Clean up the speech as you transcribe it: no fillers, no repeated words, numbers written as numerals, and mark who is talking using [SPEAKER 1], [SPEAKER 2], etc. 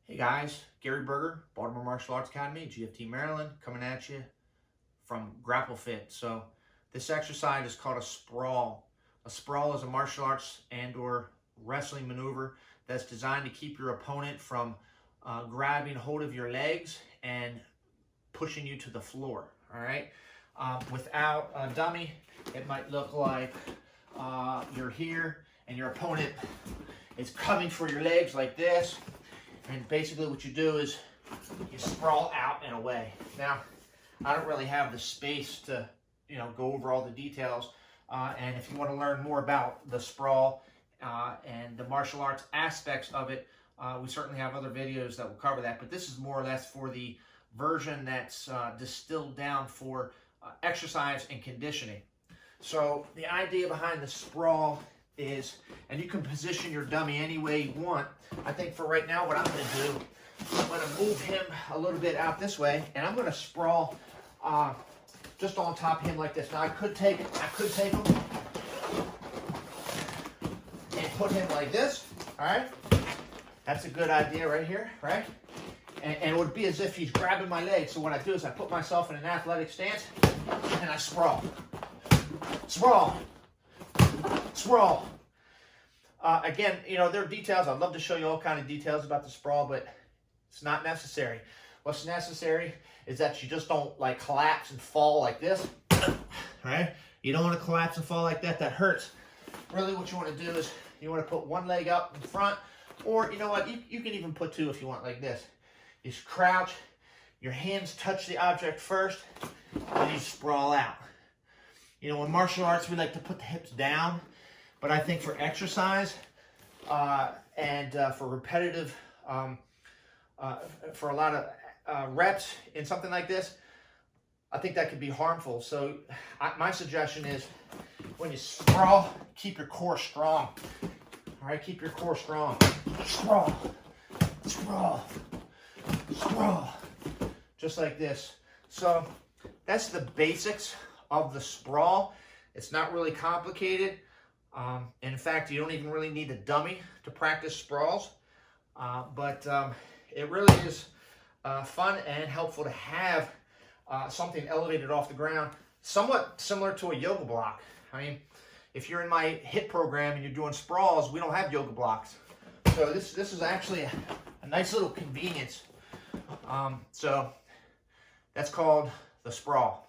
[SPEAKER 1] Hey guys, Gary Berger, Baltimore Martial Arts Academy, GFT, Maryland, coming at you from Grapple Fit. So this exercise is called a sprawl. A sprawl is a martial arts and or wrestling maneuver that's designed to keep your opponent from grabbing hold of your legs and pushing you to the floor, all right? Without a dummy, it might look like you're here and your opponent is coming for your legs like this. And basically what you do is you sprawl out and away. Now, I don't really have the space to, go over all the details. And if you want to learn more about the sprawl and the martial arts aspects of it, we certainly have other videos that will cover that. But this is more or less for the version that's distilled down for exercise and conditioning. So the idea behind the sprawl is, and you can position your dummy any way you want. I think for right now what I'm going to do, I'm going to move him a little bit out this way, and I'm going to sprawl just on top of him like this. Now I could take him and put him like this, all right? That's a good idea right here, right? And it would be as if he's grabbing my leg. So what I do is I put myself in an athletic stance and I sprawl. Sprawl. Sprawl. Again, there are details. I'd love to show you all kind of details about the sprawl, but it's not necessary. What's necessary is that you just don't collapse and fall like this, right? You don't want to collapse and fall like that. That hurts. Really what you want to do is you want to put one leg up in front, or you know what, you can even put two if you want, like this. You crouch, your hands touch the object first, and you sprawl out. In martial arts, we like to put the hips down, but I think for exercise and for repetitive, for a lot of reps in something like this, I think that could be harmful. So my suggestion is when you sprawl, keep your core strong. All right, keep your core strong. Sprawl, sprawl, sprawl, just like this. So that's the basics of the sprawl. It's not really complicated. And in fact, you don't even really need a dummy to practice sprawls. But it really is fun and helpful to have something elevated off the ground, somewhat similar to a yoga block. I mean, if you're in my HIIT program and you're doing sprawls, we don't have yoga blocks. So this is actually a nice little convenience. So that's called the sprawl.